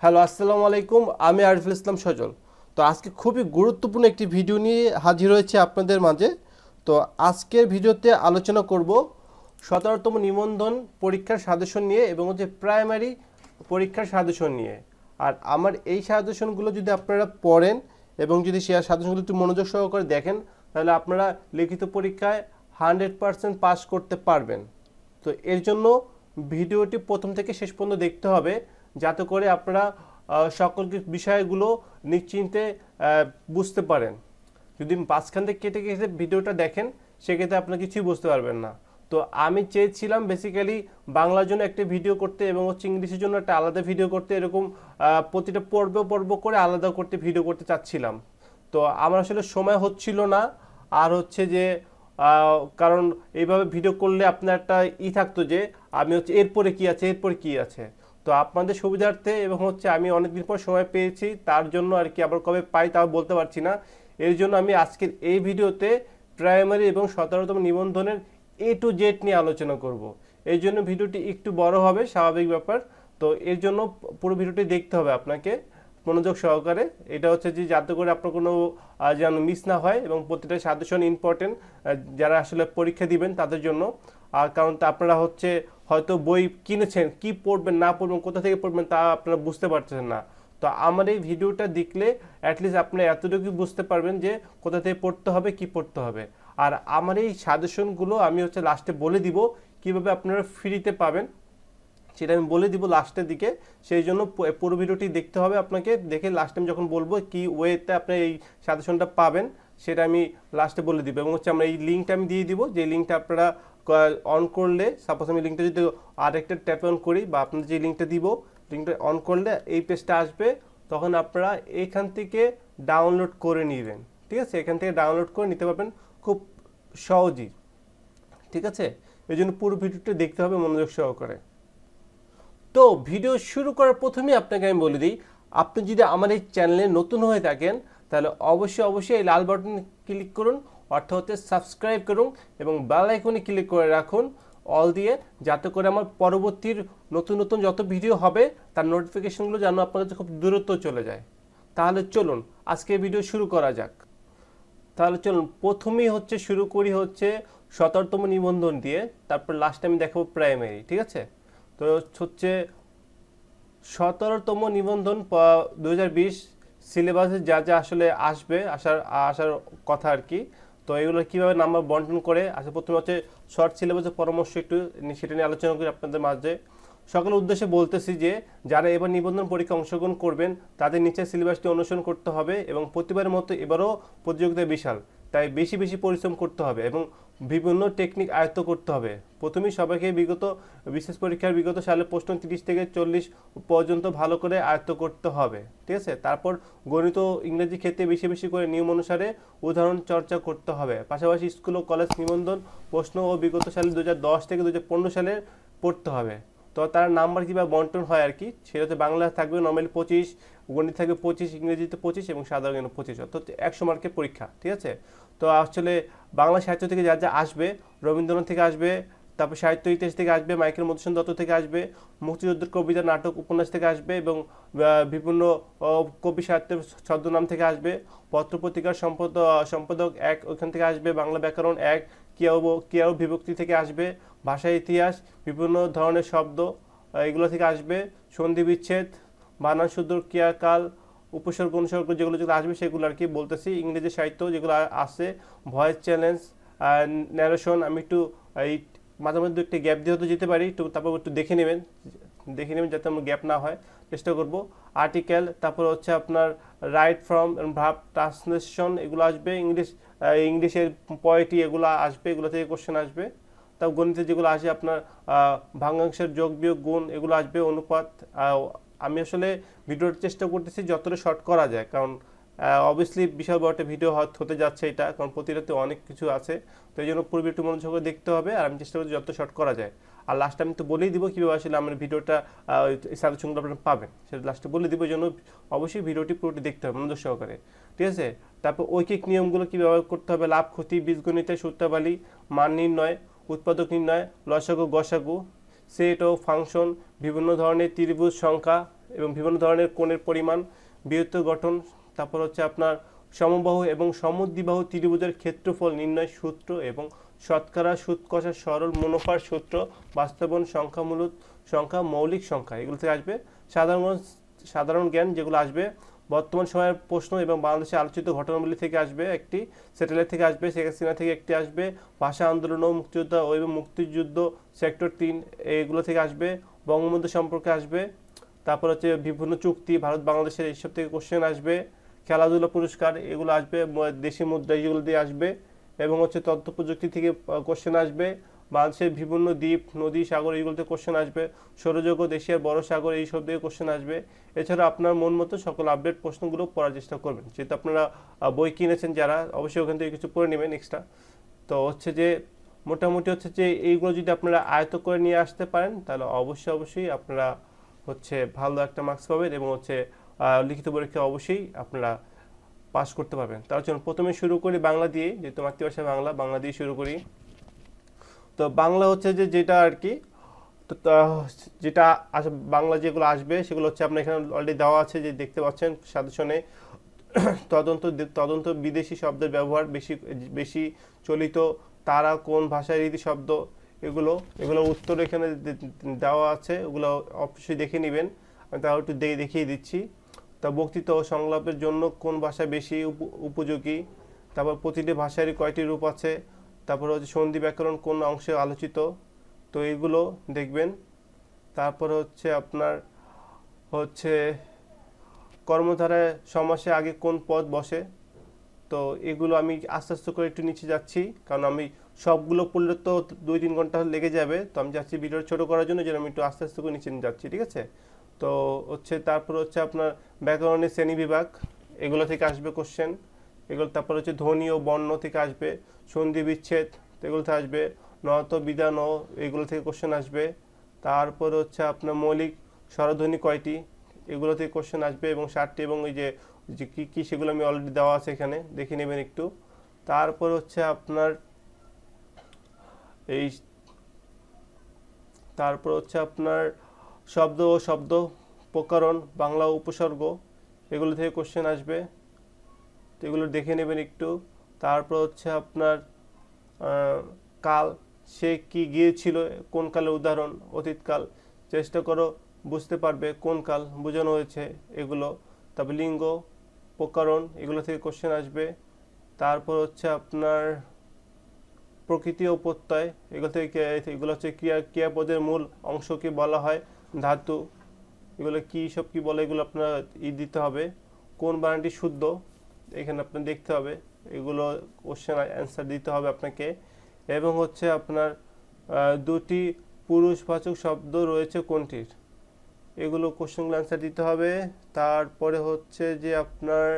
Hello, আসসালামু আলাইকুম। আমি আরিফুল ইসলাম সজল। তো আজকে খুবই গুরুত্বপূর্ণ একটি ভিডিও নিয়ে হাজির হয়েছে আপনাদের মাঝে। তো আজকের ভিডিওতে আলোচনা করব 17তম নিবন্ধন পরীক্ষার সাজেশন নিয়ে এবং হচ্ছে প্রাইমারি পরীক্ষার সাজেশন নিয়ে। আর আমার এই সাজেশনগুলো যদি আপনারা পড়েন এবং যদি সে সাজেশনগুলো একটু মনোযোগ সহকারে দেখেন, তাহলে আপনারা লিখিত পরীক্ষায় 100% পাস করতে পারবেন। তো এর জন্য ভিডিওটি প্রথম থেকে শেষ পর্যন্ত দেখতে হবে, যাতে করে আপনারা সকল বিষয়গুলো নিশ্চিন্তে বুঝতে পারেন। যদি মাঝখান থেকে কেটে কেটে ভিডিওটা দেখেন, সেক্ষেত্রে আপনারা কিছুই বুঝতে পারবেন না। তো আমি চেয়েছিলাম বেসিক্যালি বাংলার জন্য একটা ভিডিও করতে এবং হচ্ছে ইংলিশের জন্য একটা আলাদা ভিডিও করতে, এরকম প্রতিটা পর্ব করে আলাদা করতে ভিডিও করতে চাচ্ছিলাম। তো আমার আসলে সময় হচ্ছিল না। আর হচ্ছে যে কারণ এইভাবে ভিডিও করলে আপনার একটা থাকতো যে আমি হচ্ছে এরপরে কি আছে। তো আপনাদের সুবিধার্থে এবং হচ্ছে আমি অনেকদিন পর সময় পেয়েছি, তার জন্য আর কি, আবার কবে পাই তাও বলতে পারছি না। এর জন্য আমি আজকের এই ভিডিওতে প্রাইমারি এবং 17তম নিবন্ধনের A to Z নিয়ে আলোচনা করব। এই জন্য ভিডিওটি একটু বড় হবে, স্বাভাবিক ব্যাপার। তো এর জন্য পুরো ভিডিওটি দেখতে হবে আপনাকে মনোযোগ সহকারে। এটা হচ্ছে যে যাতে করে আপনার কোনো যেন মিস না হয়, এবং প্রতিটা সাজেশন ইম্পর্টেন্ট যারা আসলে পরীক্ষা দিবেন তাদের জন্য। আর কারণ আপনারা হচ্ছে হয়তো বই কিনেছেন, কি পড়বেন না পড়বেন, কোথা থেকে পড়বেন তা আপনারা বুঝতে পারছেন না। তো আমার এই ভিডিওটা দেখলে অ্যাটলিস্ট আপনি এতটুকু বুঝতে পারবেন যে কোথা থেকে পড়তে হবে, কি পড়তে হবে। আর আমার এই সাজেশনগুলো আমি হচ্ছে লাস্টে বলে দিব কিভাবে আপনারা ফ্রিতে পাবেন, সেটা আমি বলে দিব লাস্টের দিকে। সেই জন্য পুরো ভিডিওটি দেখতে হবে আপনাকে। দেখে লাস্ট টাইম যখন বলবো কি ওয়েতে আপনি এই সাজেশনটা পাবেন, সেটা আমি লাস্টে বলে দিব। এবং হচ্ছে আমরা এই লিঙ্কটা আমি দিয়ে দিব, যে লিঙ্কটা আপনারা অন করলে, সাপোজ আমি লিঙ্কটা যদি আরেকটা ট্যাপ অন করি, বা আপনাদের যে লিঙ্কটা দিব, লিঙ্কটা অন করলে এই পেজটা আসবে। তখন আপনারা এখান থেকে ডাউনলোড করে নেবেন। ঠিক আছে, এখান থেকে ডাউনলোড করে নিতে পারবেন খুব সহজেই। ঠিক আছে, এই জন্য পুরো ভিডিওটা দেখতে হবে মনোযোগ সহকারে। তো ভিডিও শুরু করার প্রথমেই আপনাকে আমি বলে দিই, আপনি যদি আমার এই চ্যানেলে নতুন হয়ে থাকেন, তাহলে অবশ্যই এই লাল বাটনে ক্লিক করুন, অর্থাৎ হচ্ছে সাবস্ক্রাইব করুন, এবং বেল আইকনে ক্লিক করে রাখুন অল দিয়ে, যাতে করে আমার পরবর্তীর নতুন যত ভিডিও হবে তার নোটিফিকেশনগুলো যেন আপনার কাছে খুব দ্রুত চলে যায়। তাহলে চলুন আজকে ভিডিও শুরু করা যাক। তাহলে চলুন প্রথমেই হচ্ছে শুরু করি হচ্ছে 17তম নিবন্ধন দিয়ে, তারপর লাস্ট আমি দেখাবো প্রাইমারি। ঠিক আছে, তো হচ্ছে 17তম নিবন্ধন 2020 সিলেবাসে যা যা আসলে আসার কথা আর কি। তো এগুলো কীভাবে নাম্বার বন্টন করে আসলে প্রথমে হচ্ছে শর্ট সিলেবাসের পরামর্শ একটু সেটা নিয়ে আলোচনা করি আপনাদের মাঝে। সকলের উদ্দেশ্যে বলতেছি যে যারা এবার নিবন্ধন পরীক্ষা অংশগ্রহণ করবেন, তাদের নিচের সিলেবাসটি অনুসরণ করতে হবে, এবং প্রতিবারের মতো এবারও প্রতিযোগিতা বিশাল, তাই বেশি পরিশ্রম করতে হবে এবং বিভিন্ন টেকনিক আয়ত্ত করতে হবে। প্রথমেই সবাইকে বিশেষ পরীক্ষার বিগত সালে প্রশ্ন 30 থেকে 40 পর্যন্ত ভালো করে আয়ত্ত করতে হবে। ঠিক আছে, তারপর গণিত ইংরেজি ক্ষেত্রে বেশি করে নিয়ম অনুসারে উদাহরণ চর্চা করতে হবে। পাশাপাশি স্কুল ও কলেজ নিবন্ধন প্রশ্ন ও বিগত সালে 2010 থেকে 2015 সালে পড়তে হবে। তো তার নাম্বার কীভাবে বন্টন হয় আর কি, সেটা হচ্ছে বাংলা থাকবে নর্মালি 25, গণিত থাকবে 25, ইংরেজিতে 25 এবং সাধারণ জ্ঞান 25, অর্থাৎ 100 মার্কের পরীক্ষা। ঠিক আছে, তো আসলে বাংলা সাহিত্য থেকে যা যা আসবে, রবীন্দ্রনাথ থেকে আসবে, তারপর সাহিত্য ইতিহাস থেকে আসবে, মাইকেল মধুসূদন দত্ত থেকে আসবে, মুক্তিযুদ্ধের কবিতা, নাটক, উপন্যাস থেকে আসবে, এবং বিভিন্ন কবি সাহিত্যের ছদ্মনাম থেকে আসবে, পত্রপত্রিকার সম্পাদক 1 ওইখান থেকে আসবে, বাংলা ব্যাকরণ 1, ক্রিয়া ও বিভক্তি থেকে আসবে, ভাষা ইতিহাস, বিভিন্ন ধরনের শব্দ এগুলো থেকে আসবে, সন্ধি বিচ্ছেদ, বানান শুদ্ধ, ক্রিয়াকাল, উপসর্গ অনুসর্গ যেগুলো আসবে সেগুলো আর কি বলতেছি। ইংরেজি সাহিত্য যেগুলো আছে, ভয়েস চ্যালেঞ্জ, ন্যারেশন, আমি একটু এই মাঝে মধ্যে একটু গ্যাপ দিয়ে হতে যেতে পারি, তারপর একটু দেখে নেবেন যাতে আমার গ্যাপ না হয়, চেষ্টা করব। আর্টিকেল, তারপর হচ্ছে আপনার রাইট ফ্রম, ভার্ব, ট্রান্সলেশন এগুলো আসবে, ইংলিশের পোয়েট্রি এগুলো আসবে, এগুলো থেকে কোশ্চেন আসবে। তারপর গণিতে যেগুলো আসে আপনার ভাঙাংশের যোগ বিয়োগ গুণ এগুলো আসবে, অনুপাত। আমি আসলে ভিডিওর চেষ্টা করতেছি যতটা শর্ট করা যায়, কারণ অবভিয়াসলি বিশাল বড় একটা ভিডিও হতে যাচ্ছে এটা, কারণ প্রতিটাতে অনেক কিছু আছে। তো এই জন্য পুরো একটু মনোযোগ করে দেখতে হবে, আর আমি চেষ্টা করছি যত শর্ট করা যায়। আর লাস্টে আমি তো বলেই দিব কীভাবে আসলে আমার ভিডিওটা সাজেশনগুলো আপনারা পাবেন, সেটা লাস্টে বলে দিব। এই জন্য অবশ্যই ভিডিওটি পুরোটি দেখতে হবে মনোযোগ সহকারে। ঠিক আছে, তারপর ঐকিক নিয়মগুলো কী ব্যবহার করতে হবে, লাভ ক্ষতি, বীজগণিতের সূত্রাবলী, মান নির্ণয়, উৎপাদক নির্ণয়, লসাগু গসাগু, সেট ও ফাংশন, বিভিন্ন ধরনের ত্রিভুজ সংখ্যা এবং বিভিন্ন ধরনের কোণের পরিমাণ, বৃহত্তর গঠন, তারপর হচ্ছে আপনার সমবাহু এবং সমদ্বিবাহু ত্রিভুজের ক্ষেত্রফল নির্ণয় সূত্র এবং শতকরা, সুদ কষা, সরল, মুনাফার সূত্র, বাস্তবায়ন, সংখ্যামূলক সংখ্যা, মৌলিক সংখ্যা, এগুলো থেকে আসবে। সাধারণ জ্ঞান যেগুলো আসবে, বর্তমান সময়ের প্রশ্ন এবং বাংলাদেশে আলোচিত ঘটনাবলী থেকে আসবে একটি, স্যাটেলাইট থেকে আসবে, শেখ হাসিনা থেকে একটি আসবে, ভাষা আন্দোলন ও মুক্তিযোদ্ধা ও এবং মুক্তিযুদ্ধ সেক্টর 3 এগুলো থেকে আসবে, বঙ্গবন্ধু সম্পর্কে আসবে, তারপর হচ্ছে বিভিন্ন চুক্তি ভারত বাংলাদেশের এইসব থেকে কোশ্চেন আসবে, খেলাধুলা পুরস্কার এগুলো আসবে, দেশি মুদ্রা এগুলো দিয়ে আসবে, এবং হচ্ছে তথ্য প্রযুক্তি থেকে কোশ্চেন আসবে, বাংলাদেশের বিভিন্ন দ্বীপ, নদী, সাগর এইগুলোতে কোশ্চেন আসবে, সৌরজগৎ, এশিয়ার বড় সাগর এইসব দিয়ে কোশ্চেন আসবে। এছাড়া আপনার মন মতো সকল আপডেট প্রশ্নগুলো পড়ার চেষ্টা করবেন, যেহেতু আপনারা বই কিনেছেন যারা, অবশ্যই ওখান থেকে কিছু পড়ে নেবেন এক্সট্রা। তো হচ্ছে যে মোটামুটি হচ্ছে যে এইগুলো যদি আপনারা আয়ত্ত করে নিয়ে আসতে পারেন তাহলে অবশ্যই আপনারা হচ্ছে ভালো একটা মার্কস পাবেন এবং হচ্ছে লিখিত পরীক্ষা অবশ্যই আপনারা পাস করতে পারবেন। তার জন্য প্রথমে শুরু করি বাংলা দিয়ে, যেহেতু মাতৃভাষা বাংলা দিয়ে শুরু করি। তো বাংলা হচ্ছে যে যেটা আর কি, তো যেটা বাংলা যেগুলো আসবে সেগুলো হচ্ছে আপনার এখানে অলরেডি দেওয়া আছে, যে দেখতে পাচ্ছেন সাজেশনে। তদন্ত বিদেশি শব্দের ব্যবহার বেশি চলিত, তারা কোন ভাষার রীতি শব্দ, এগুলো উত্তর এখানে দেওয়া আছে, ওগুলো অবশ্যই দেখে নেবেন। আমি তাও একটু দেখিয়ে দিচ্ছি। তা বক্তৃতা ও সংলাপের জন্য কোন ভাষা বেশি উপযোগী, তারপর প্রতিটি ভাষারই কয়টি রূপ আছে, তারপর হচ্ছে সন্ধি ব্যাকরণ কোন অংশে আলোচিত, তো এইগুলো দেখবেন। তারপর হচ্ছে আপনার হচ্ছে কর্মধারায় সমাসে আগে কোন পদ বসে, তো এগুলো আমি আস্তে আস্তে করে একটু নিচে যাচ্ছি, কারণ আমি সবগুলো পড়লে তো 2-3 ঘন্টা লেগে যাবে, তো আমি যাচ্ছি ভিডিওটা ছোটো করার জন্য, যেন আমি একটু আস্তে আস্তে করে নিচে যাচ্ছি, ঠিক আছে। তো হচ্ছে তারপর হচ্ছে আপনার ব্যাকরণের শ্রেণী বিভাগ, এগুলো থেকে আসবে কোশ্চেন, এগুলো। তারপর হচ্ছে ধ্বনি ও বর্ণ থেকে আসবে, সন্ধি বিচ্ছেদ এগুলো থেকে আসবে, নত বিধান ও এগুলো থেকে কোশ্চেন আসবে। তারপর হচ্ছে আপনার মৌলিক স্বরধ্বনি কয়টি, এগুলো থেকে কোশ্চেন আসবে, এবং 60টি, এবং ওই যে কী কী সেগুলো আমি অলরেডি দেওয়া আছে এখানে, দেখে নেবেন একটু। তারপর হচ্ছে আপনার এই তারপর হচ্ছে আপনার শব্দ ও শব্দ প্রকরণ, বাংলা উপসর্গ, এগুলো থেকে কোশ্চেন আসবে, তো এগুলো দেখে নেবেন একটু। তারপর হচ্ছে আপনার কাল, সে কি গিয়েছিল, কোন কালের উদাহরণ, অতীতকাল, চেষ্টা করো বুঝতে পারবে কোন কাল বোঝানো হয়েছে, এগুলো। তারপর লিঙ্গ, প্রকরণ, এগুলো থেকে কোশ্চেন আসবে। তারপর হচ্ছে আপনার প্রকৃতি ও প্রত্যয়, এগুলো হচ্ছে ক্রিয়াপদের মূল অংশকে বলা হয় ধাতু, এগুলো কি সব কি বলে, এগুলো আপনার দিতে হবে। কোন বানানটি শুদ্ধ, এখানে আপনার দেখতে হবে, এগুলো কোশ্চেন অ্যান্সার দিতে হবে আপনাকে। এবং হচ্ছে আপনার দুটি পুরুষবাচক শব্দ রয়েছে কোনটির, এগুলো কোশ্চেনগুলো অ্যান্সার দিতে হবে। তারপরে হচ্ছে যে আপনার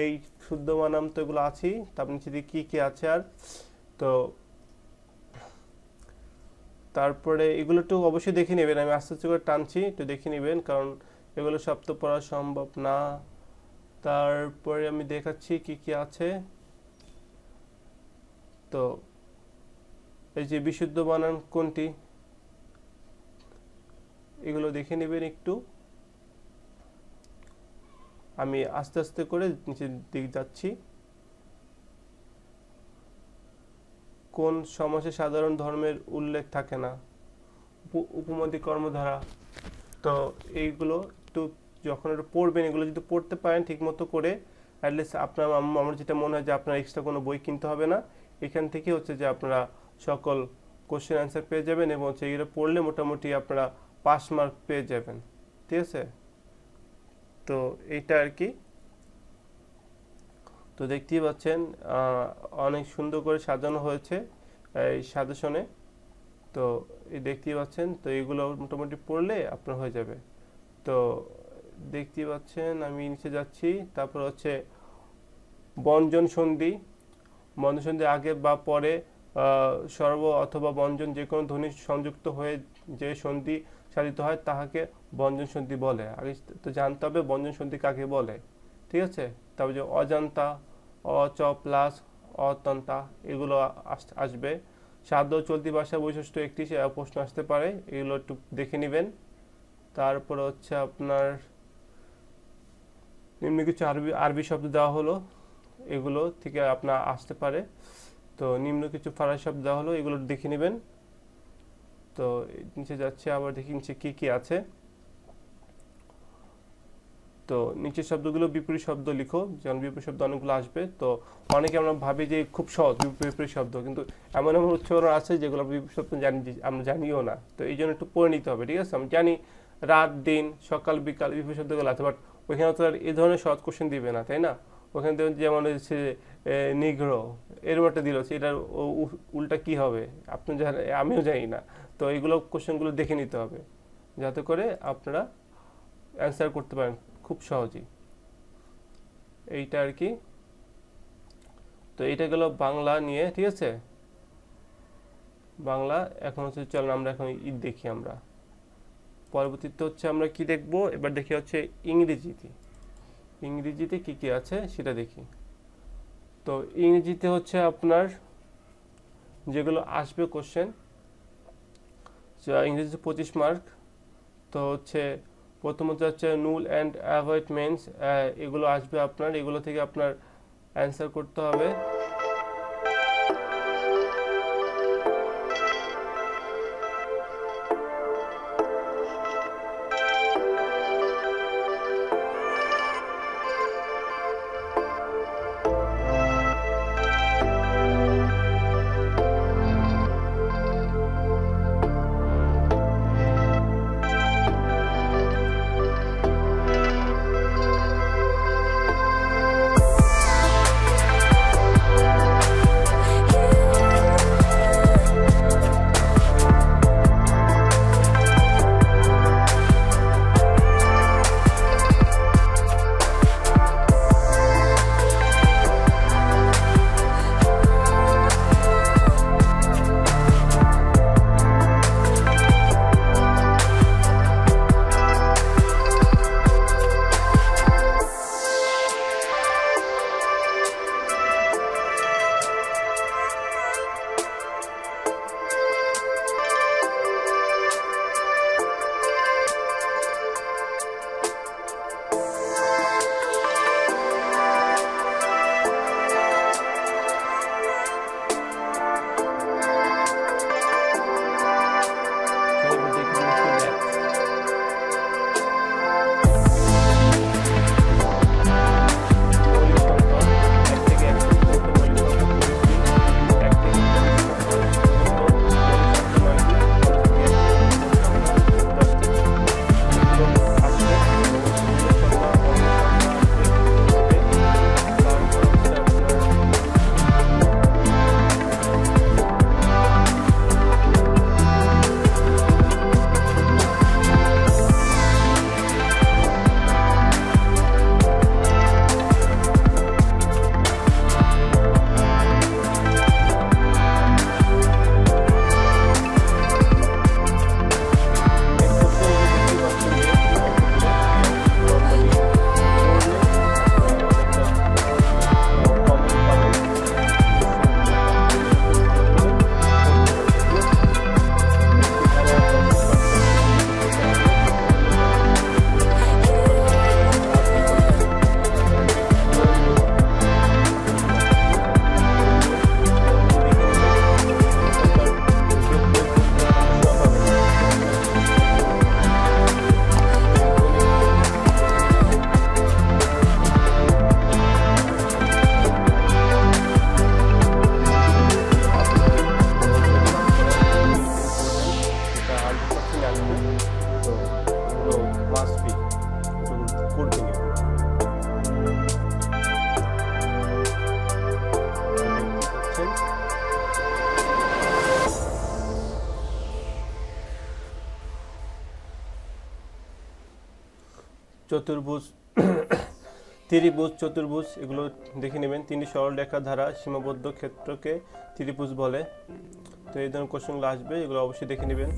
এই শুদ্ধ বানান তো এগুলো আছেই, তারপর নিচে দিয়ে কী কী আছে আর, তো তারপরে এগুলো একটু অবশ্যই দেখে নেবেন, আমি আস্তে আস্তে করে টানছি, একটু দেখে নেবেন, কারণ এগুলো সব তো পড়া সম্ভব না। তারপরে আমি দেখাচ্ছি কি কি আছে। তো এই যে বিশুদ্ধ বানান কোনটি, এগুলো দেখে নেবেন একটু, আমি আস্তে আস্তে করে নিচের দিকে যাচ্ছি। কোন সমাসে সাধারণ ধর্মের উল্লেখ থাকে না, উপমতি কর্মধারা, তো এইগুলো একটু যখন একটু পড়বেন, এগুলো যদি পড়তে পারেন ঠিক মতো করে, অ্যাটলিস্ট আপনার, আমার যেটা মনে হয় যে আপনার এক্সট্রা কোনো বই কিনতে হবে না, এখান থেকে হচ্ছে যে আপনারা সকল কোশ্চেন অ্যান্সার পেয়ে যাবেন, এবং হচ্ছে এগুলো পড়লে মোটামুটি আপনারা পাস মার্ক পেয়ে যাবেন, ঠিক আছে। তো এইটা আর কি। তো দেখতেই পাচ্ছেন অনেক সুন্দর করে সাজানো হয়েছে এই সাজেশনে, তো এই দেখতেই পাচ্ছেন, তো এগুলো মোটামুটি পড়লে আপনার হয়ে যাবে। তো দেখতেই পাচ্ছেন আমি নিচে যাচ্ছি। তারপর হচ্ছে বঞ্জন সন্ধি, বঞ্জন সন্ধি আগে বা পরে সর্ব অথবা বঞ্জন যে কোনো ধ্বনি সংযুক্ত হয়ে যে সন্ধি সাধিত হয় তাহাকে বঞ্জন সন্ধি বলে। আগে তো জানতে হবে বঞ্জন সন্ধি কাকে বলে, ঠিক আছে। তারপর যে অজান্তা, অ চ প্লাস অতন্তা, এগুলো আসবে। সাধ্য চলতি ভাষা বৈশিষ্ট্য একটি প্রশ্ন আসতে পারে, এগুলো একটু দেখে নেবেন। তারপর হচ্ছে আপনার নিম্ন কিছু আরবি শব্দ দেওয়া হলো, এগুলো থেকে আপনার আসতে পারে। তো নিম্ন কিছু ফারাসি শব্দ দেওয়া হলো, এগুলো দেখে নেবেন। তো নিচে যাচ্ছে, আবার দেখি নিচে কি কি আছে। তো নিচের শব্দগুলো বিপরীত শব্দ লিখো, যেমন বিপরীত শব্দ অনেকগুলো আসবে। তো অনেকে আমরা ভাবি যে খুব সহজ বিপরীত শব্দ, কিন্তু এমন এমন উচ্চারণ আছে যেগুলো বিপরীত শব্দ আমরা জানিও না। তো এই জন্য একটু পড়ে নিতে হবে, ঠিক আছে? আমি জানি রাত দিন সকাল বিকাল বিপরীত শব্দগুলো আছে, বাট ওইখানে তো আর এই ধরনের সহজ কোশ্চেন দিবে না, তাই না? ওখানে যেমন হচ্ছে নিগ্রো, এরকম একটা দিল, এটার উল্টা কি হবে আপনি জানেন, আমিও জানি না। তো এইগুলো কোশ্চেনগুলো দেখে নিতে হবে, যাতে করে আপনারা অ্যান্সার করতে পারেন খুব সহজেই। এইটা আর কি। তো এইটা গেল বাংলা নিয়ে, ঠিক আছে? বাংলা। এখন হচ্ছে চলেন আমরা এখন ঈদ দেখি। আমরা পরবর্তীতে হচ্ছে আমরা কি দেখব, এবার দেখি হচ্ছে ইংরেজিতে। ইংরেজিতে কি কি আছে সেটা দেখি। তো ইংরেজিতে হচ্ছে আপনার যেগুলো আসবে কোশ্চেন, ইংরেজিতে 25 মার্ক। তো হচ্ছে প্রথমত হচ্ছে নুল অ্যান্ড অ্যাভয়েড মেন্স, এগুলো আসবে আপনার, এগুলো থেকে আপনার অ্যান্সার করতে হবে। চতুর্ভুজ, ত্রিভুজ, চতুর্ভুজ এগুলো দেখে নেবেন। তিনটি সরল রেখা দ্বারা সীমাবদ্ধ ক্ষেত্রকে ত্রিভুজ বলে। তো এই ধরনের কোশ্চেনগুলো আসবে, এগুলো অবশ্যই দেখে নেবেন।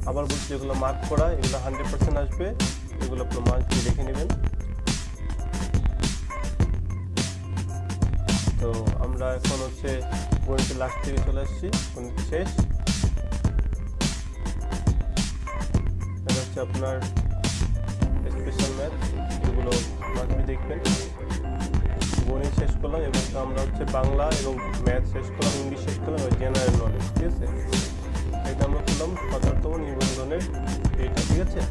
আবার বলছি, এগুলো মার্ক করা, এগুলো 100% আসবে। এগুলো আপনার মার্ক দিয়ে দেখে নেবেন। তো আমরা এখন হচ্ছে গণিতের লাস্ট থেকে চলে আসছি, গণিত শেষ। এটা হচ্ছে আপনার স্পেশাল ম্যাথ, এগুলো মাঝে দেখবেন। গণিত শেষ করলাম, এবং আমরা হচ্ছে বাংলা এবং ম্যাথ শেষ করলাম, ইংলিশ শেষ করলাম, এবং জেনারেল নলেজ, ঠিক আছে। এটা আমরা করলাম 17তম নিবন্ধনের এটা, ঠিক আছে।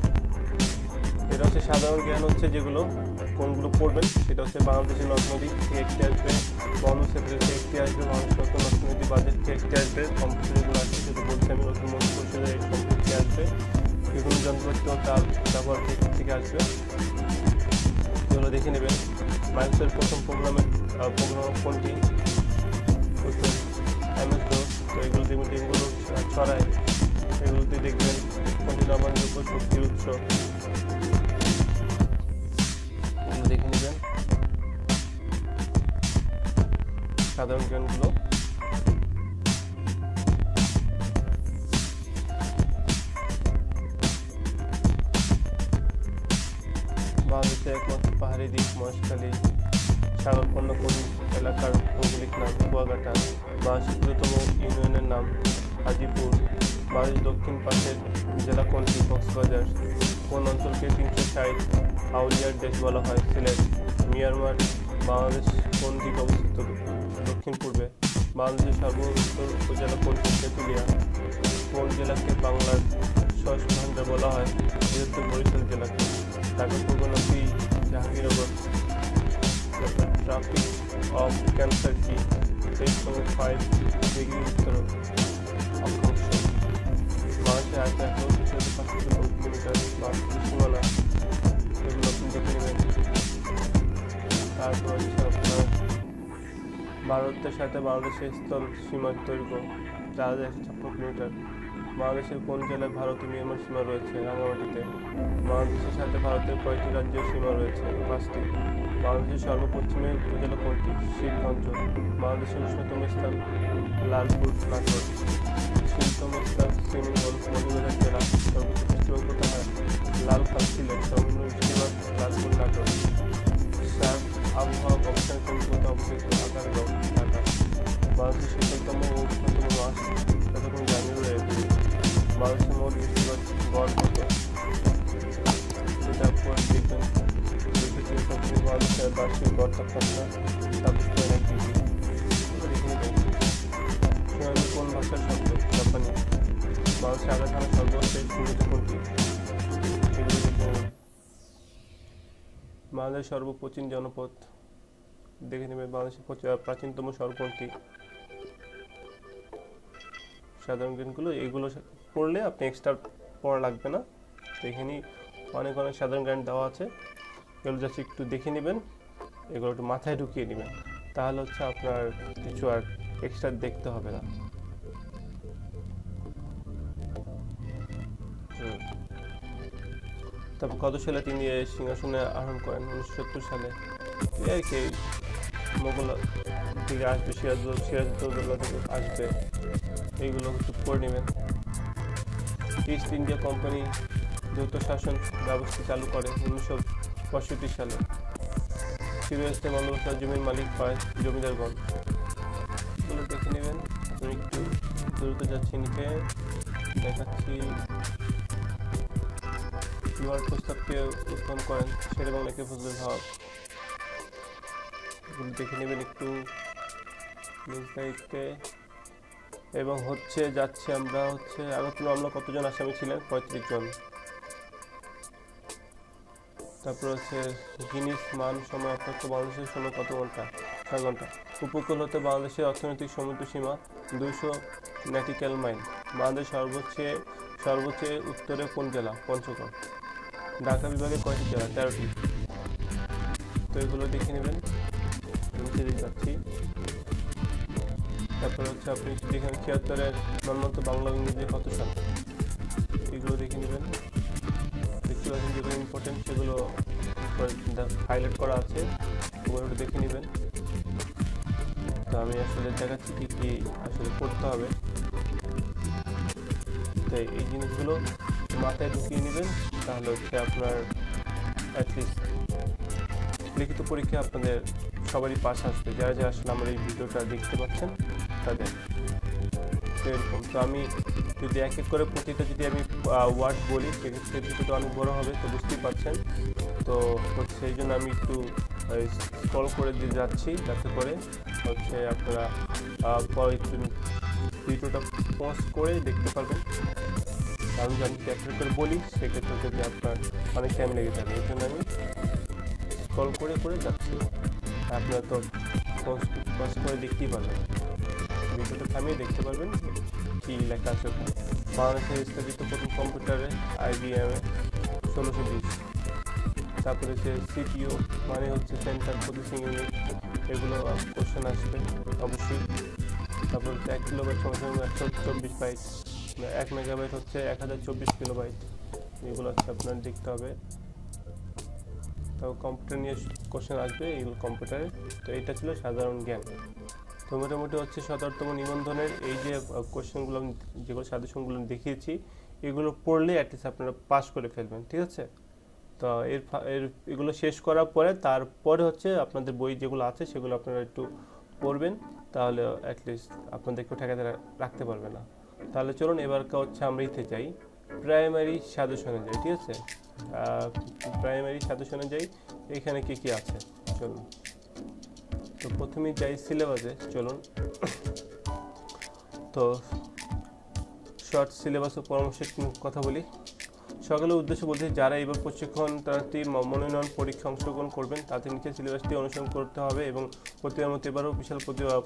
এটা হচ্ছে সাধারণ জ্ঞান, হচ্ছে যেগুলো কোনগুলো পড়বেন সেটা হচ্ছে বাংলাদেশের নদ নদী থেকে একটি আসবে, বনক্ষেত্র থেকে একটি আসবে, মানুষ নতুন অর্থনীতি বাজেট থেকে একটি আসবে, কম্পিউটার যেগুলো আসছে সেটা বলছি আমি, নতুন মন্ত্রী পরিষদের এই সম্পর্কে আসবে, বিভিন্ন যন্ত্রপাতি ও তার ব্যবহার থেকে আসবে, এগুলো দেখে নেবেন। মাইক্রোসফটের প্রথম প্রোগ্রাম কোনটি, MS DOS। তো এগুলো দেখবেন, যেগুলো ছড়ায় এগুলোতে দেখবেন কোনটি নবায়নযোগ্য শক্তির উৎস, এগুলো দেখে নেবেন। সাধারণ জ্ঞানগুলো বাংলাদেশের একমাত্র পাহাড়ি দ্বীপ মহেশখালী, সাগরপন্ন কোন এলাকার ভৌগোলিক নাম কুয়াকাটা, বাংলাদেশের ক্ষুদ্রতম ইউনিয়নের নাম হাজিপুর, বাংলাদেশের দক্ষিণ পাশের জেলা কোনটি কক্সবাজার, কোন অঞ্চলকে 360 আউলিয়ার দেশ বলা হয় সিলেট, মিয়ানমার বাংলাদেশ কোন দিকে অবস্থিত দক্ষিণ পূর্বে, বাংলাদেশের সর্বোত্তর উপজেলা কোনটি তেঁতুলিয়া, কোন জেলাকে বাংলার সস ভান্ডার বলা হয় বৃহত্তর বরিশাল জেলাকে, ঢাকা পূর্ব নদী জাহাঙ্গীরনগর, ট্রাফিক অফ ক্যান্সার কি 8.5 ডিগ্রি উত্তর অক্ষাংশ, বাংলাদেশের আয়তন 1,500 কিলোমিটার সীমানা, এগুলো আপনি দেখে নেবেন। তারপর হচ্ছে আপনার ভারতের সাথে বাংলাদেশের স্থল সীমার দৈর্ঘ্য 4,156 কিলোমিটার, বাংলাদেশের কোন জেলায় ভারত ও মিয়ানমার সীমা রয়েছে, রাঙ্গামাটিতে, বাংলাদেশের সাথে ভারতের কয়টি রাজ্যের সীমা রয়েছে, 5টি, বাংলাদেশের সর্বপশ্চিমে উপজেলা কোনটি, শিবগঞ্জ, বাংলাদেশের উষ্ণতম স্থান লালপুর নাটোর, শীততম স্থান শ্রীমঙ্গল মৌলভীবাজার জেলা, সর্বোচ্চ বৃষ্টিপাত কোথায় হয়, লালখাল সিলেট, সর্বনিম্ন বৃষ্টিপাত লালপুর নাটোর, সার্ক আবহাওয়া গবেষণা কেন্দ্র কোথায় অবস্থিত, আগারগাঁও ঢাকা, বাংলাদেশের শীতলতম ও উষ্ণতম মাস যতক্ষণ জানুয়ারি এপ্রিল, বাংলাদেশের মোট বৃষ্টিপাত গড় কত, এটা পরে দেখবেন। বাংলাদেশের বার্ষিক গড় তাপমাত্রা 23.1 ডিগ্রি, দেখে নেবেন। সোনালি কোন ভাষার শব্দ, জাপানি, বাংলাদেশের আগাখানা সর্বশেষ সীমিত কোনটি, এগুলো দেখে নেবেন। বাংলাদেশের সর্বপ্রাচীন জনপদ দেখে নেবেন, বাংলাদেশের প্রাচীনতম শহর কোনটি, সাধারণ জ্ঞানগুলো এগুলো পড়লে আপনি এক্সট্রা পড়া লাগবে না, এখানেই অনেক অনেক সাধারণ জ্ঞান দেওয়া আছে, এগুলো জাস্ট একটু দেখে নেবেন, এগুলো একটু মাথায় ঢুকিয়ে নেবেন, তাহলে হচ্ছে আপনার কিছু আর এক্সট্রা দেখতে হবে না। তারপর কত সালে তিনি এই সিংহাসনে আরোহণ করেন, 1970 সালে, আর কি মোগল থেকে আসবে, সিরাজউদ্দৌলা থেকে আসবে, এইগুলো একটু পড়ে নেবেন। ইস্ট ইন্ডিয়া কোম্পানি যৌথ শাসন ব্যবস্থা চালু করে 1965 সালে, চিরস্থায়ী বন্দোবস্ত জমির মালিক হয় জমিদারগণ, এগুলো দেখে নেবেন। আমি একটু দ্রুত যাচ্ছি, নিচে দেখাচ্ছি। লোহার প্রস্তাবকে উত্থাপন করেন শেরে বাংলা কে ফজলুল হক, এগুলো দেখে নেবেন একটু নিজ দায়িত্বে। এবং হচ্ছে যাচ্ছে আমরা হচ্ছে আগরতলা মামলা কতজন আসামি ছিলেন, 35 জন। তারপর হচ্ছে গিনিস মান সময় অপেক্ষা বাংলাদেশের সময় কত ঘন্টা, 6 ঘন্টা। উপকূল হতে বাংলাদেশের অর্থনৈতিক সমুদ্র সীমা 200 নটিক্যাল মাইল। বাংলাদেশ সর্বোচ্চ উত্তরে কোন জেলা, পঞ্চগড়। ঢাকা বিভাগের কয়টি জেলা, 13টি। তো এগুলো দেখে নেবেন, নিচে যাচ্ছি। তারপর হচ্ছে আপনি যেখানে 76-এর নর্মত বাংলা ইংরেজি কত সাল, এগুলো দেখে নেবেন। দেখতে পাচ্ছেন যেগুলো ইম্পর্টেন্ট সেগুলো হাইলাইট করা আছে, ওগুলো দেখে নেবেন। তো আমি আসলে দেখাচ্ছি কি কি আসলে করতে হবে, তাই এই জিনিসগুলো মাথায় ঢুকিয়ে নেবেন, তাহলে হচ্ছে আপনার অ্যাটলিস্ট লিখিত পরীক্ষা আপনাদের সবারই পাস আসবে, যারা যারা আসলে আমার এই ভিডিওটা দেখতে পাচ্ছেন তাদের। তো এরকম, তো আমি যদি এক এক করে প্রতিটা যদি আমি ওয়ার্ড বলি সেক্ষেত্রে ভিডিওটা অনেক বড় হবে, তো বুঝতেই পারছেন। তো হচ্ছে এই জন্য আমি একটু স্ক্রল করে দিয়ে যাচ্ছি, যাতে করে হচ্ছে আপনারা একটু ভিডিওটা পজ করে দেখতে পারবেন। আমি যদি এক এক করে বলি সেক্ষেত্রে যদি আপনার অনেক টাইম লেগে যাবে, এই জন্য আমি স্ক্রল করে করে যাচ্ছি। আপনারা তো পজ করে দেখতেই পারবেন, ভিডিওটা থামিয়ে দেখতে পারবেন কী লেখা আছে ওখানে। বাংলাদেশের স্থাপিত প্রথম কম্পিউটারে IBM 1620। তারপরে হচ্ছে CPU মানে হচ্ছে সেন্ট্রাল প্রসেসিং ইউনিট, এগুলো কোশ্চেন আসবে অবশ্যই। তারপর হচ্ছে 1 কিলোবাইট সঙ্গে 124 বাইট, 1 মেগাবাইট হচ্ছে 1024 কিলোবাইট, এগুলো হচ্ছে আপনার দেখতে হবে। তারপর কম্পিউটার নিয়ে কোশ্চেন আসবে এগুলো কম্পিউটারে। তো এটা ছিল সাধারণ জ্ঞান। তো মোটামুটি হচ্ছে 17তম নিবন্ধনের এই যে কোশ্চেনগুলো যেগুলো সাজেশনগুলো দেখিয়েছি, এগুলো পড়লে অ্যাটলিস্ট আপনারা পাস করে ফেলবেন, ঠিক আছে। তো এগুলো শেষ করার পরে তারপরে হচ্ছে আপনাদের বই যেগুলো আছে সেগুলো আপনারা একটু পড়বেন, তাহলে অ্যাটলিস্ট আপনাদেরকেও ঠেকাতে রাখতে পারবে না। তাহলে চলুন এবার হচ্ছে আমরা ইতে যাই, প্রাইমারি সাজেশনে যাই, ঠিক আছে। প্রাইমারি সাজেশনে যাই, এখানে কি কি আছে চলুন। তো প্রথমেই যাই সিলেবাসে, চলুন। তো শর্ট সিলেবাসের পরামর্শের কথা বলি। সকালের উদ্দেশ্য বলতে যারা এবার প্রশিক্ষণার্থী মনোনয়ন পরীক্ষা অংশগ্রহণ করবেন তাদের নিচে সিলেবাসটি অনুসরণ করতে হবে এবং প্রতিবার মতো এবারও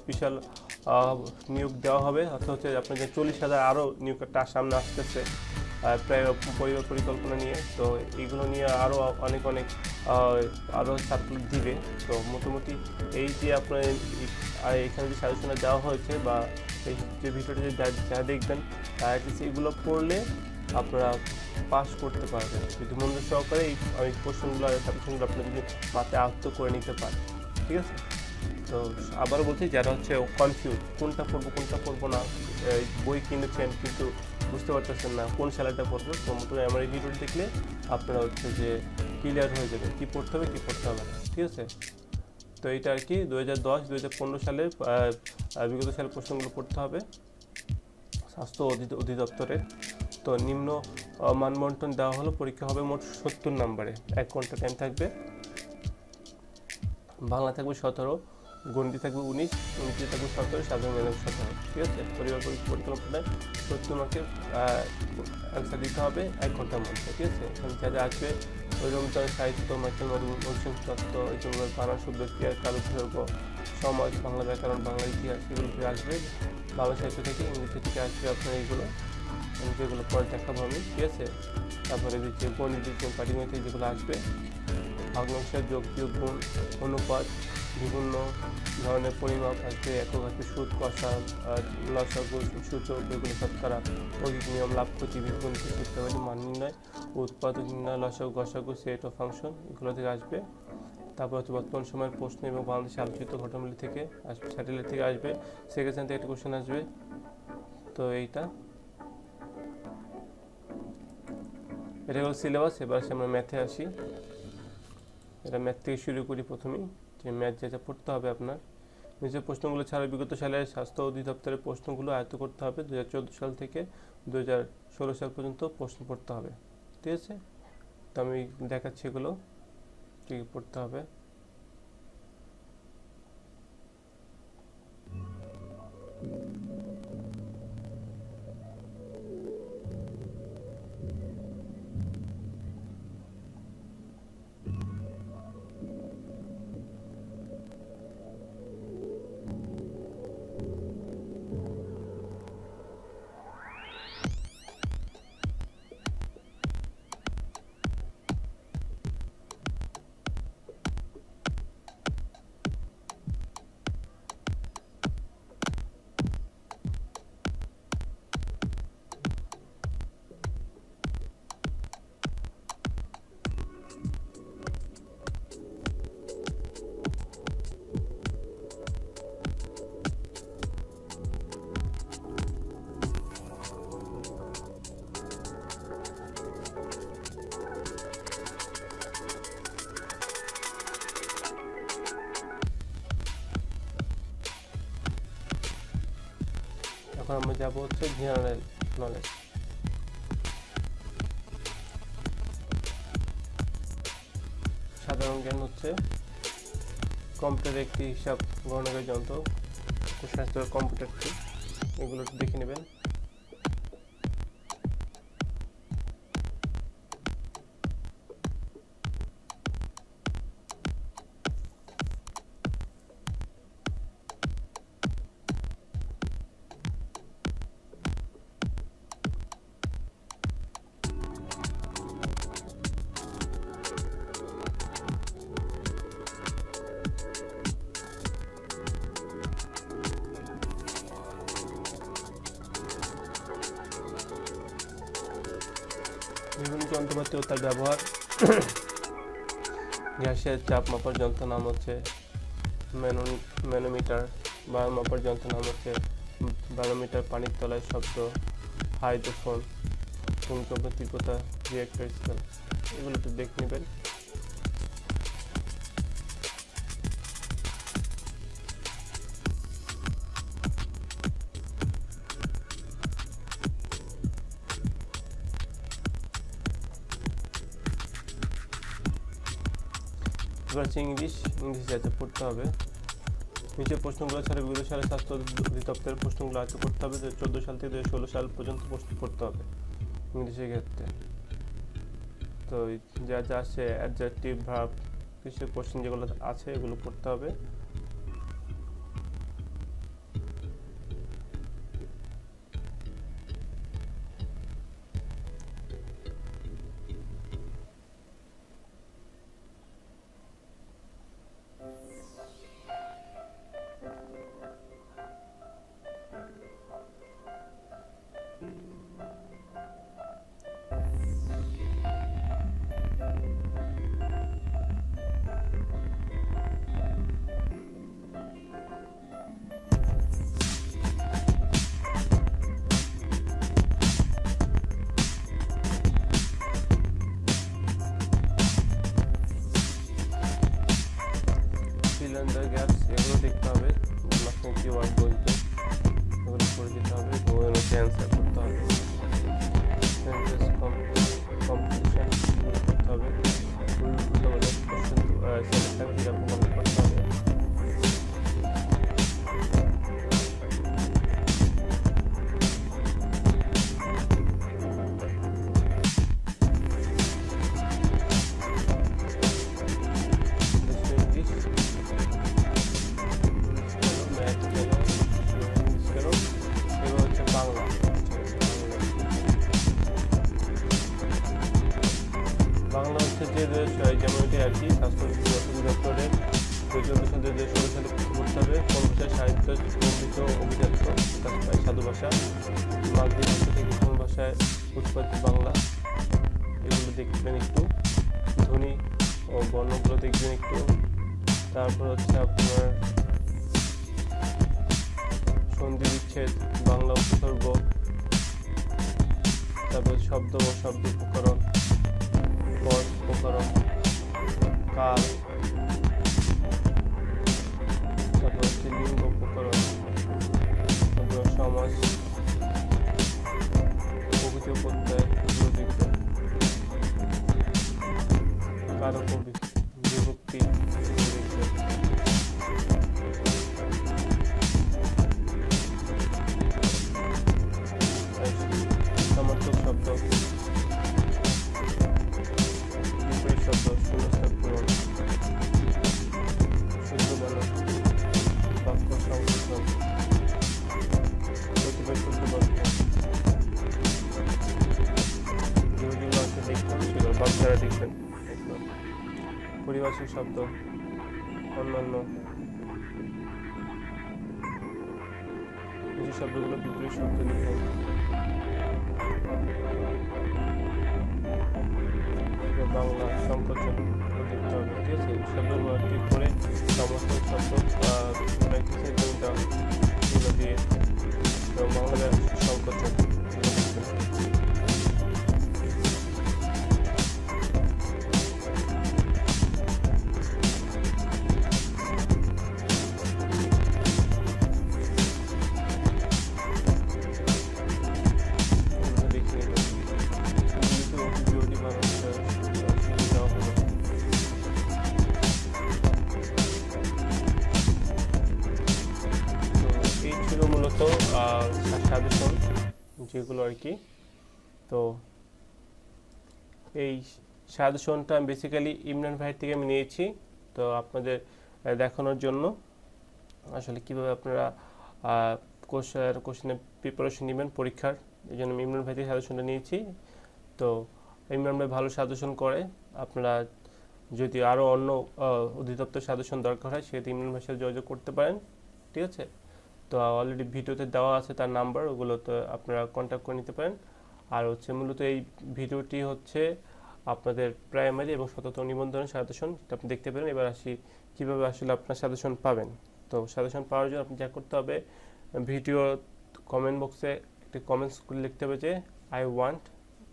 বিশাল নিয়োগ দেওয়া হবে। অর্থাৎ হচ্ছে আপনাদের 40,000 আরও নিয়োগটা সামনে আসতেছে প্রায় পরিবার পরিকল্পনা নিয়ে। তো এইগুলো নিয়ে আরও অনেক আরও ছাত্র দিবে। তো মোটামুটি এই যে আপনার এখানে যে সাজেশনে দেওয়া হয়েছে বা এই যে ভিডিওটা যা দেখবেন এগুলো পড়লে আপনারা পাস করতে পারবেন যদি মনোযোগ সহকারে এই কোশ্চেনগুলো আর সাজেশনগুলো আপনারা যদি মাথায় আয়ত্ত করে নিতে পারেন, ঠিক আছে। তো আবারও বলছি, যারা হচ্ছে কনফিউজ কোনটা পড়বো না, বই কিনেছেন কিন্তু বুঝতে পারতেছেন না কোন স্যালারিটা পড়বো, তো মোটামুটি আমার এই ভিডিওটি দেখলে আপনারা হচ্ছে যে ক্লিয়ার হয়ে যাবে কী পড়তে হবে কী পড়তে হবে না, ঠিক আছে। তো এইটা আর কি 2010-2015 সালের বিগত সালের প্রশ্নগুলো পড়তে হবে স্বাস্থ্য অধিদপ্তরের। তো নিম্ন মানবন্টন দেওয়া হলো, পরীক্ষা হবে মোট 70 নম্বরে, 1 ঘন্টা টাইম থাকবে। বাংলা থাকবে 17, গণিত থাকবে 19, ইংরেজি থাকবে 17, সাধারণ জ্ঞান 17, ঠিক আছে। পরিবার পরিকল্পনায় 70 মার্কের অ্যান্সার দিতে হবে 1 ঘন্টার মধ্যে, ঠিক আছে। এখানে যা আসবে ওইরকম সাহিত্য, মাইকেল মধুসূদন তত্ত্ব, এগুলো বাংলা শব্দ ক্রিয়ার কালবিসর্গ, সমাজ, বাংলা ব্যাকরণ, বাংলা ইতিহাস, এগুলো থেকে আসবে। বাংলা সাহিত্য থেকে, ইংরেজি থেকে আসবে আপনার এইগুলো, যেগুলো পরে দেখাবো আমি, ঠিক আছে। তারপরে যে গণিত পাটিগণিত যেগুলো আসবে, ভগ্নাংশের যোগ বিয়োগ গুণ অনুপাত, বিভিন্ন ধরনের পরিমাপ আসবে, একক আসবে, সুদ কষা, লসাগু সূচক, এগুলো শতকরা, মৌলিক নিয়ম, লাভ ক্ষতি, বীজগণিত সূত্রাবলী, মান নির্ণয়, উৎপাদক নির্ণয়, লসাগু গসাগু, সেট ও ফাংশন, এগুলো থেকে আসবে। তারপর হচ্ছে বর্তমান সময়ের প্রশ্ন এবং বাংলাদেশে আলোচিত ঘটনাগুলি থেকে আসবে, স্যাটেলাইট থেকে আসবে, সেখান থেকে একটা কোশ্চেন আসবে। তো এটা হলো সিলেবাস। এবার আমরা ম্যাথে আসি। এটা ম্যাথ থেকে শুরু করি প্রথমেই, যে ম্যাথ যা পড়তে হবে আপনার নিচের প্রশ্নগুলো ছাড়া বিগত সালের স্বাস্থ্য অধিদপ্তরের প্রশ্নগুলো আয়ত্ত করতে হবে। 2014 সাল থেকে 2016 সাল পর্যন্ত প্রশ্ন পড়তে হবে, ঠিক আছে। তো আমি দেখাচ্ছি এগুলো কী পড়তে হবে। এখন আমরা যাব হচ্ছে জেনারেল নলেজ। সাধারণ জ্ঞান হচ্ছে কম্পিউটার একটি হিসাব গণনাকারী যন্ত্র, কম্পিউটার কি এগুলো একটু দেখে নেবেন। বিভিন্ন যন্ত্রপাতি ও তার ব্যবহার। গ্যাসের চাপ মাপার যন্ত্র নাম হচ্ছে ম্যানোমিটার। বায়ু মাপার যন্ত্র নাম হচ্ছে ব্যারোমিটার। পানির তলায় শব্দ হাইড্রোফোন। ভূমিকম্প তীব্রতা রিয়েক্টর স্কেল, এগুলো একটু দেখে নেবেন। এবার হচ্ছে ইংলিশ যাতে পড়তে হবে। নিচের প্রশ্নগুলো ছাড়া বিগত সালে স্বাস্থ্য অধিদপ্তরের প্রশ্নগুলো আয়ত্ত করতে হবে। 2014 সাল থেকে 2016 সাল পর্যন্ত প্রশ্ন করতে হবে ইংলিশের ক্ষেত্রে। তো যা যা আছে অ্যাডজেক্টিভ ভার্ব কিছু কোশ্চেন যেগুলো আছে এগুলো পড়তে হবে। সিলিন্ডার গ্যাস এগুলো দেখতে হবে, মাঝখানে কি ওয়ার্ড বলতে এগুলো পড়ে যেতে হবে, ওগুলো অ্যান্সার করতে হবে। সেন্টেন্স কম্পিটিশন করতে হবে, উল্টো বলে কোশ্চেন সেন্টেন্সটাকে কীরকম ভাবে করতে হবে। বাংলা হচ্ছে যে যেমন এটি আর কি স্বাস্থ্য অধিদপ্তরের 2014 সালে 2016 সালে পড়তে হবে। কোন ভাষায় সাহিত্য সমৃদ্ধ অভিজাত প্রকাশ পায়? সাধু ভাষা। মাগধী ভাষা থেকে কোন ভাষায় উৎপত্তি? বাংলা। এগুলো দেখবেন একটু, ধ্বনি ও বর্ণগুলো দেখবেন একটু। তারপর হচ্ছে আপনার সন্ধি বিচ্ছেদ, বাংলা উপসর্গ, তারপর শব্দ ও শব্দ উপকরণ, পদ উপকরণ, কাল, তারপর হচ্ছে লিঙ্গ উপকরণ, তারপর সমাজ, প্রকৃতি প্রত্যয়, এগুলো দেখবেন। কারক বিভক্তি দেখবেন। সমর্থক শব্দ, বিপরীত শব্দ, শূন্যস্থান পূরণ, শুদ্ধ বানান, বাক্য সংশোধন, প্রতিবার শুদ্ধ বাক্য, যেগুলো আছে দেখবেন সেগুলো বাচ্চারা দেখবেন। পরিভাষিক শব্দ, অন্যান্য কিছু শব্দগুলো বিপরীত শব্দ লিখবেন। বাংলা সংকোচন দেখতে হবে, ঠিক আছে। শব্দগুলো ঠিক করে সমস্ত শব্দ প্র্যাকটিসের জন্য দেওয়া এগুলো দিয়ে বাংলা সংকোচন সাজেশন যেগুলো আর কি। তো এই সাজেশনটা আমি বেসিক্যালি ইমরান ভাইয়ের থেকে আমি নিয়েছি, তো আপনাদের দেখানোর জন্য আসলে কীভাবে আপনারা কোশ্চেনের প্রিপারেশন নেবেন পরীক্ষার, এই জন্য আমি ইমরান ভাই থেকে সাজেশনটা নিয়েছি। তো ইমরান ভাই ভালো সাজেশন করে, আপনারা যদি আরও অন্য অধিদপ্তর সাজেশন দরকার হয় সেক্ষেত্রে ইমরান ভাইয়ের সাথে যোগাযোগ করতে পারেন, ঠিক আছে। তো অলরেডি ভিডিওতে দেওয়া আছে তার নাম্বার, ওগুলোতে আপনারা কন্ট্যাক্ট করে নিতে পারেন। আর হচ্ছে মূলত এই ভিডিওটি হচ্ছে আপনাদের প্রাইমারি এবং শততম নিবন্ধনের সাজেশন, যেটা আপনি দেখতে পেলেন। এবার আসি কীভাবে আসলে আপনার সাজেশন পাবেন। তো সাজেশন পাওয়ার জন্য আপনি যা করতে হবে, ভিডিও কমেন্ট বক্সে একটি কমেন্টস করে লিখতে হবে যে আই ওয়ান্ট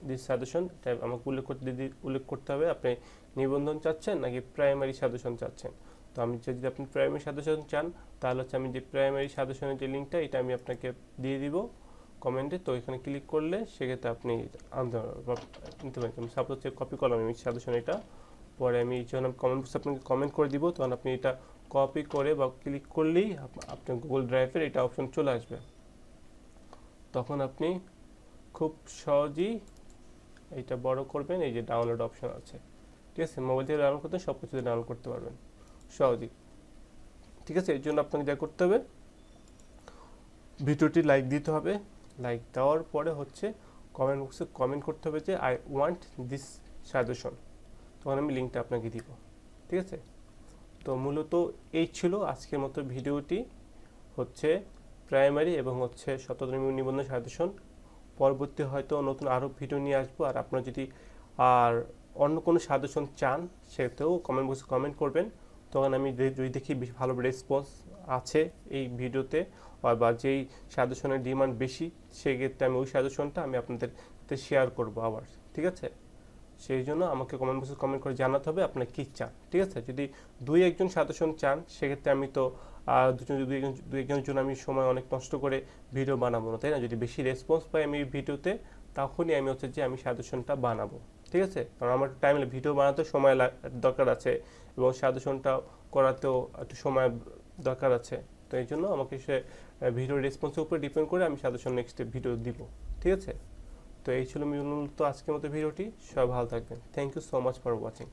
দিস সাজেশন, এটা আমাকে উল্লেখ করতে হবে আপনি নিবন্ধন চাচ্ছেন নাকি প্রাইমারি সাজেশন চাচ্ছেন। তো আমি যদি আপনি প্রাইমারি সাজেশন চান তাহলে হচ্ছে আমি যে প্রাইমারি সাজেশনের যে লিঙ্কটা এটা আমি আপনাকে দিয়ে দিব কমেন্টে। তো এখানে ক্লিক করলে সেক্ষেত্রে আপনি নিতে পারেন। সাপোজ হচ্ছে কপি করলাম আমি সাজেশন, এটা পরে আমি যখন কমেন্ট বক্সে আপনাকে কমেন্ট করে দিব তখন আপনি এটা কপি করে বা ক্লিক করলেই আপনার গুগল ড্রাইভের এটা অপশন চলে আসবে। তখন আপনি খুব সহজেই এইটা বড় করবেন, এই যে ডাউনলোড অপশন আছে, ঠিক আছে। মোবাইল থেকে ডাউনলোড করতে সব কিছু ডাউনলোড করতে পারবেন সহজেই, ঠিক আছে। এর জন্য আপনাকে যা করতে হবে, ভিডিওটি লাইক দিতে হবে। লাইক দেওয়ার পরে হচ্ছে কমেন্ট বক্সে কমেন্ট করতে হবে যে আই ওয়ান্ট দিস সাজেশন, তখন আমি লিঙ্কটা আপনাকে দিব, ঠিক আছে। তো মূলত এই ছিল আজকের মতো ভিডিওটি, হচ্ছে প্রাইমারি এবং হচ্ছে শততম নিবন্ধন সাজেশন। পরবর্তী হয়তো নতুন আরও ভিডিও নিয়ে আসবো। আর আপনারা যদি আর অন্য কোনো সাজেশন চান সেটাও কমেন্ট বক্সে কমেন্ট করবেন, তখন আমি যদি দেখি ভালো রেসপন্স আছে এই ভিডিওতে বা যেই সাজেশনের ডিমান্ড বেশি সেক্ষেত্রে আমি ওই সাজেশনটা আমি আপনাদের সাথে শেয়ার করবো আবার, ঠিক আছে। সেই জন্য আমাকে কমেন্ট বক্সে কমেন্ট করে জানাতে হবে আপনার কী চান, ঠিক আছে। যদি দুই একজন সাজেশন চান সেক্ষেত্রে আমি তো দুই একজনের জন্য আমি সময় অনেক নষ্ট করে ভিডিও বানাবো না, তাই না। যদি বেশি রেসপন্স পাই আমি ভিডিওতে তখনই আমি হচ্ছে যে আমি সাজেশনটা বানাবো, ঠিক আছে। কারণ আমার টাইম ভিডিও বানাতে সময় দরকার আছে এবং সাজেশনটা করাতেও একটু সময় দরকার আছে। তো এই জন্য আমাকে সে ভিডিও রেসপন্সের উপরে ডিপেন্ড করে আমি সাজেশন নেক্সট ভিডিও দিব, ঠিক আছে। তো এই ছিল মূলত আজকের মতো ভিডিওটি। সবাই ভালো থাকবেন। Thank you so much for watching.